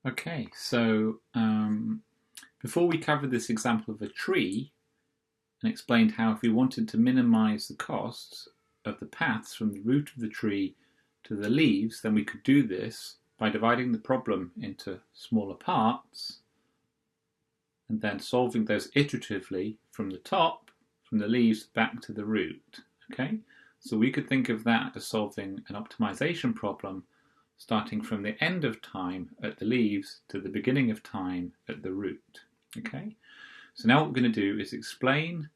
Okay, so before we covered this example of a tree and explained how if we wanted to minimize the costs of the paths from the root of the tree to the leaves, then we could do this by dividing the problem into smaller parts and then solving those iteratively from the top, from the leaves back to the root. Okay, so we could think of that as solving an optimization problem starting from the end of time at the leaves to the beginning of time at the root. Okay, so now what we're going to do is explain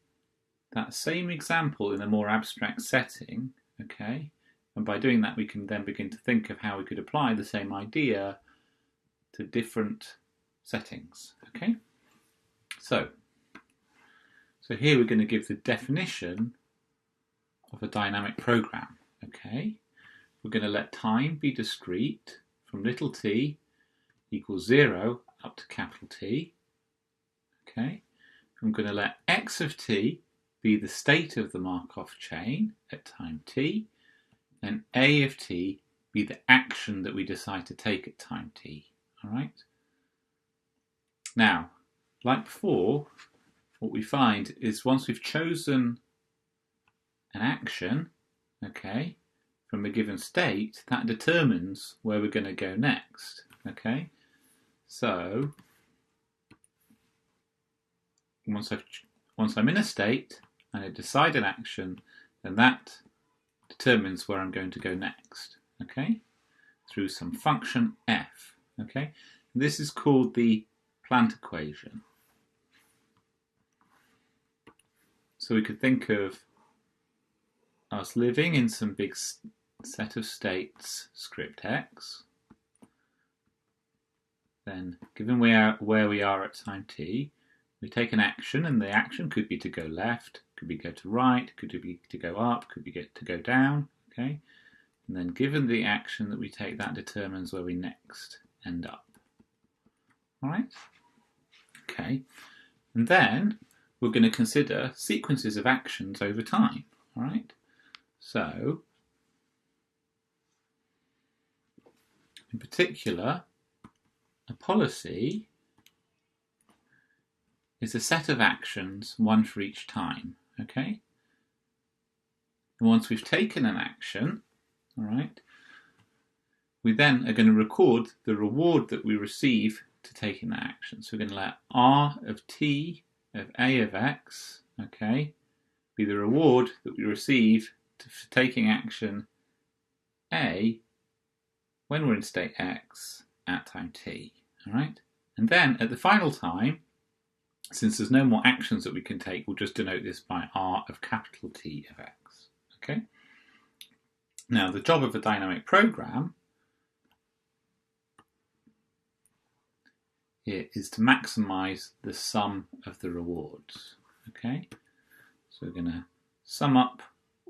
that same example in a more abstract setting. Okay, and by doing that we can then begin to think of how we could apply the same idea to different settings. Okay, so here we're going to give the definition of a dynamic program. Okay, we're going to let time be discrete from little t equals 0 up to capital T. Okay, I'm going to let x of t be the state of the Markov chain at time t, and a of t be the action that we decide to take at time t. All right. Now, like before, what we find is once we've chosen an action, okay, from a given state, that determines where we're going to go next. Okay, so once I'm in a state and I decide an action, then that determines where I'm going to go next. Okay, through some function f. Okay, this is called the plant equation. So we could think of us living in some big set of states, script x. Then, given where we are at time t, we take an action, and the action could be to go left, could be go to right, could be to go up, could be to go down. Okay, and then given the action that we take, that determines where we next end up. All right. Okay, and then we're going to consider sequences of actions over time. All right. So, in particular, a policy is a set of actions, one for each time. Okay. And once we've taken an action, all right, we then are going to record the reward that we receive to taking that action. So we're going to let r of t of a of x, okay, be the reward that we receive for taking action a when we're in state x at time t. All right, and then at the final time, since there's no more actions that we can take, we'll just denote this by r of capital T of x. Okay. Now the job of a dynamic program here is to maximize the sum of the rewards. Okay, so we're going to sum up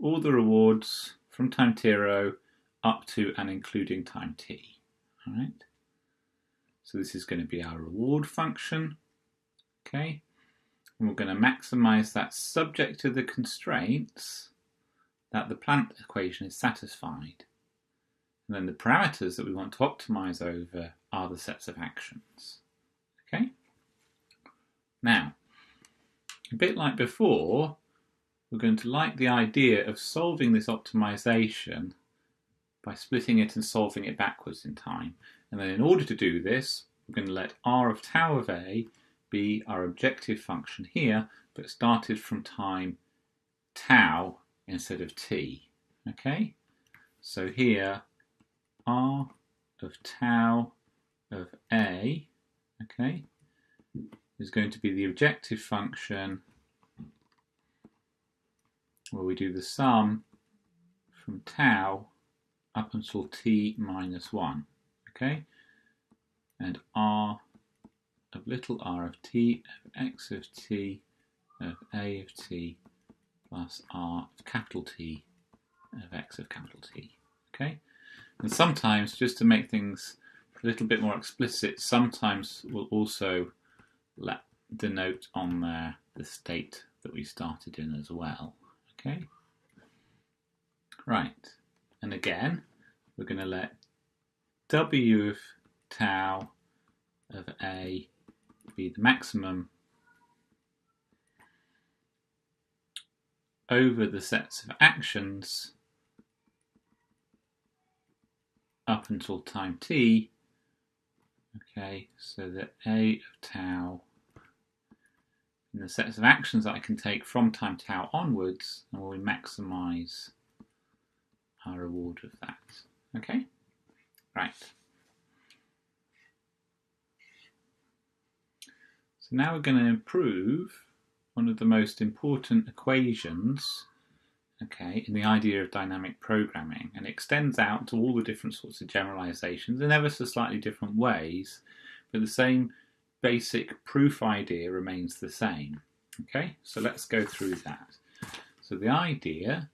all the rewards from time 0 up to and including time t. All right, so this is going to be our reward function. Okay, and we're going to maximize that subject to the constraints that the plant equation is satisfied. And then the parameters that we want to optimize over are the sets of actions. Okay. Now, a bit like before, we're going to like the idea of solving this optimization by splitting it and solving it backwards in time. And then in order to do this, we're going to let r of tau of a be our objective function here, but started from time tau instead of t. Okay, so here r of tau of a, okay, is going to be the objective function where we do the sum from tau up until t minus 1. Okay, and r of little r of t of x of t of a of t plus r of capital T of x of capital T. Okay, and sometimes, just to make things a little bit more explicit, sometimes we'll also denote on there the state that we started in as well. Okay, right, and again we're going to let w of tau of A be the maximum over the sets of actions up until time t. Okay, so that A of tau in the sets of actions that I can take from time tau onwards, and we maximise our reward of that. Okay, right. So now we're going to improve one of the most important equations, okay, in the idea of dynamic programming, and it extends out to all the different sorts of generalizations in ever so slightly different ways, but the same basic proof idea remains the same. Okay, so let's go through that. So the idea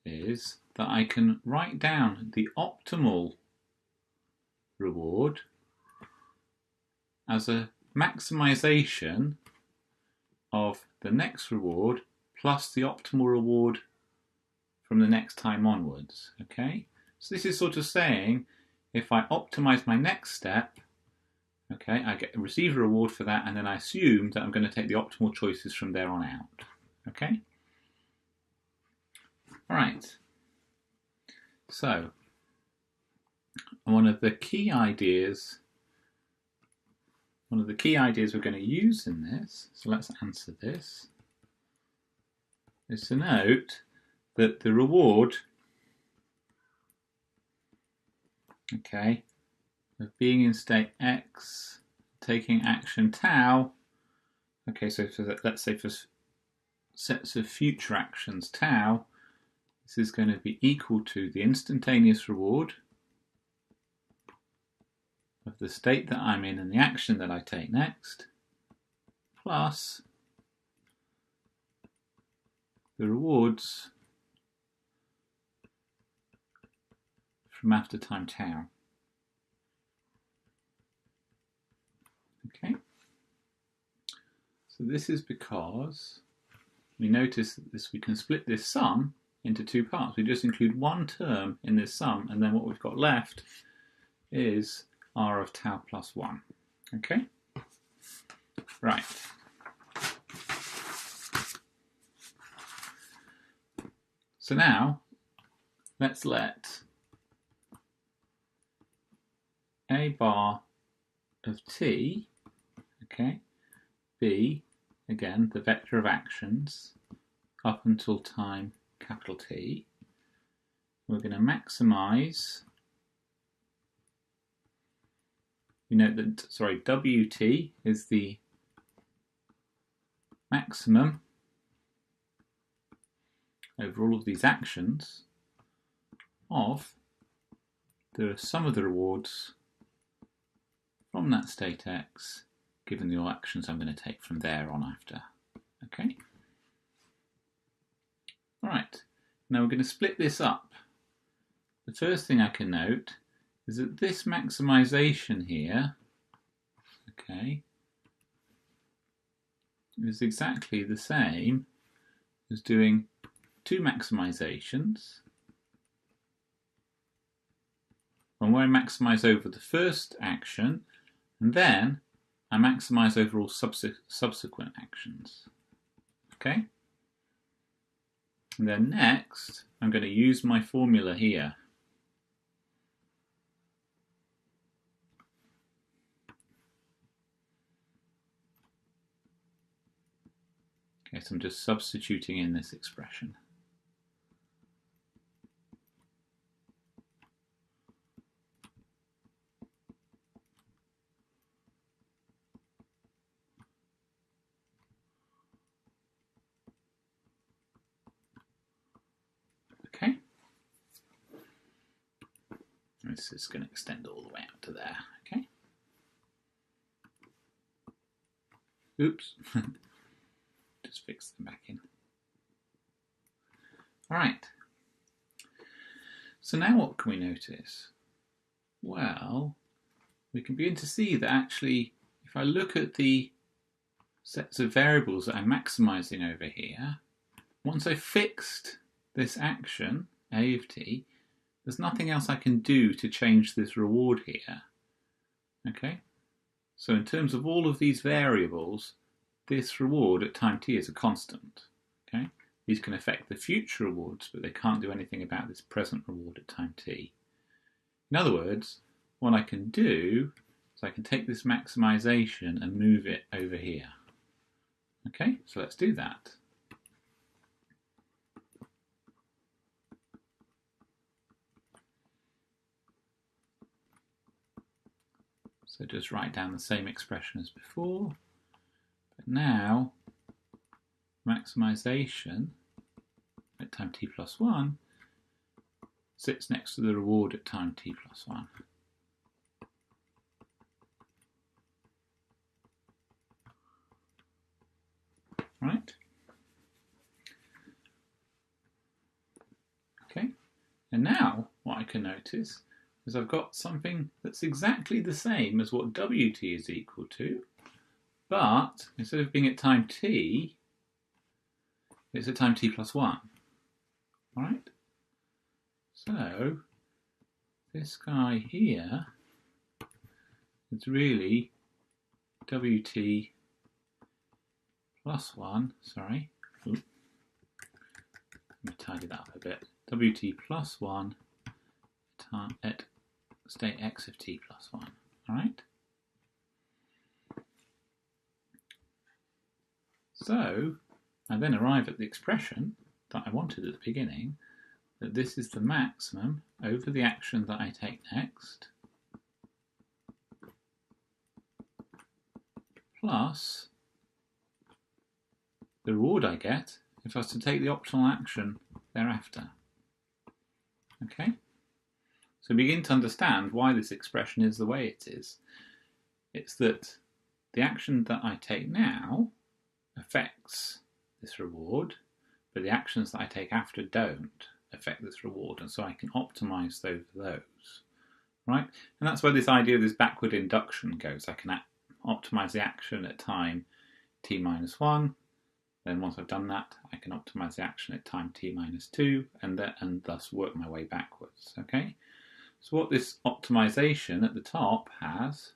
is that I can write down the optimal reward as a maximization of the next reward plus the optimal reward from the next time onwards. Okay, so this is sort of saying if I optimize my next step, okay, I receive a reward for that, and then I assume that I'm going to take the optimal choices from there on out. Okay? All right. So, one of the key ideas we're going to use in this, so let's answer this, is to note that the reward, okay, of being in state X, taking action tau, okay, so let's say for sets of future actions tau, this is going to be equal to the instantaneous reward of the state that I'm in and the action that I take next, plus the rewards from after time tau. Okay, so this is because we notice that we can split this sum into two parts. We just include one term in this sum, and then what we've got left is r of tau plus 1. Okay, right. So now let's let a bar of t, okay, be, again, the vector of actions up until time capital T. We're going to maximise, you know that, sorry, Wt is the maximum over all of these actions of the sum of the rewards from that state X, given the all actions I'm going to take from there on after. Okay? Alright, now we're going to split this up. The first thing I can note is that this maximisation here, okay, is exactly the same as doing two maximisations. And where I maximise over the first action, and then I maximise over all subsequent actions. Okay? And then next, I'm going to use my formula here. Okay, so I'm just substituting in this expression. Okay. This is going to extend all the way out to there. Okay. Oops. Just fix them back in. All right. So now what can we notice? Well, we can begin to see that actually, if I look at the sets of variables that I'm maximising over here, once I've fixed this action, A of t, there's nothing else I can do to change this reward here. Okay? So in terms of all of these variables, this reward at time t is a constant. Okay? These can affect the future rewards, but they can't do anything about this present reward at time t. In other words, what I can do is I can take this maximization and move it over here. Okay, so let's do that. So just write down the same expression as before, but now maximization at time t plus 1 sits next to the reward at time t plus 1. Right? Okay, and now what I can notice is I've got something that's exactly the same as what wt is equal to, but instead of being at time t, it's at time t plus 1. Right? So this guy here is really wt plus 1, sorry, let me tidy that up a bit, wt plus 1 at state x of t plus 1, alright? So I then arrive at the expression that I wanted at the beginning, that this is the maximum over the action that I take next, plus the reward I get if I was to take the optimal action thereafter. Okay? So begin to understand why this expression is the way it is. It's that the action that I take now affects this reward, but the actions that I take after don't affect this reward, and so I can optimize those. Right? And that's where this idea of this backward induction goes. I can optimize the action at time t minus 1, then once I've done that, I can optimize the action at time t minus 2, and thus work my way backwards. Okay? So what this optimization at the top has,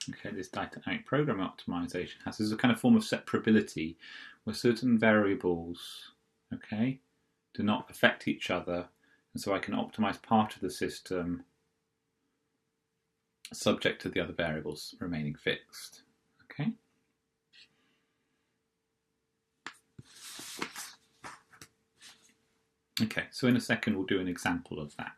okay, this dynamic program optimization has, is a kind of form of separability where certain variables, okay, do not affect each other, and so I can optimize part of the system subject to the other variables remaining fixed. Okay. Okay, so in a second we'll do an example of that.